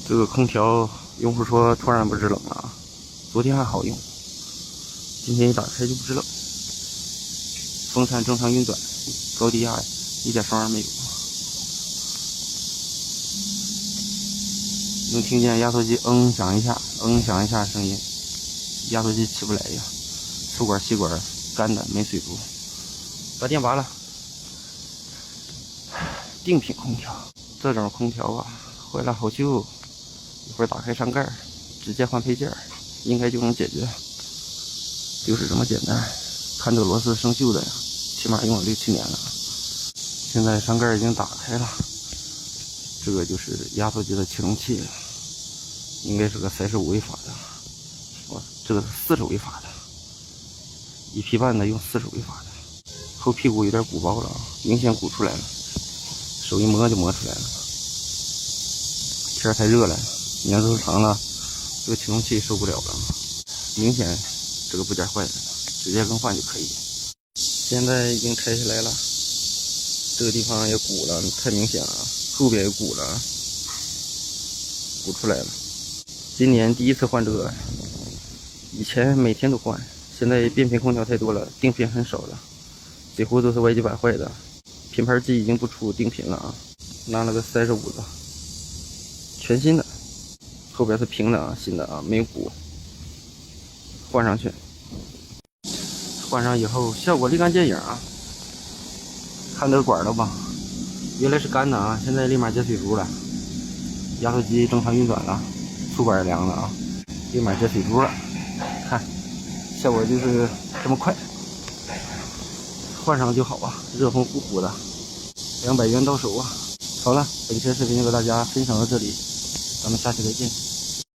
这个空调用户说突然不制冷了啊，昨天还好用，今天一打开就不制冷。风扇正常运转，高低压一点声儿没有。能听见压缩机响一下，响一下声音，压缩机起不来呀。粗管细管干的没水柱，把电拔了。定频空调，这种空调啊坏了好修，一会儿打开上盖直接换配件应该就能解决，就是这么简单。看这个螺丝生锈的呀，起码用了6、7年了。现在上盖已经打开了，这个就是压缩机的启动器，应该是个35微法的，这个是40微法的，1匹半的用40微法的，后屁股有点鼓包了啊，明显鼓出来了，手一摸就摸出来了。天太热了，年头长了，这个启动器受不了了，明显这个部件坏了，直接更换就可以。现在已经拆下来了，这个地方也鼓了，太明显了，后边也鼓了，鼓出来了。今年第一次换这个，以前每天都换，现在变频空调太多了，定频很少了，几乎都是外机板坏的，品牌机已经不出定频了啊。拿了个35的，全新的，后边是平的啊，新的啊，没有鼓，换上去。换上以后效果立竿见影啊！看这个管了吧，原来是干的啊，现在立马接水珠了，压缩机正常运转了，粗管也凉了啊，立马接水珠了，看效果就是这么快。换上就好啊，热乎乎乎的，200元到手啊！好了，本期视频就给大家分享到这里，咱们下期再见。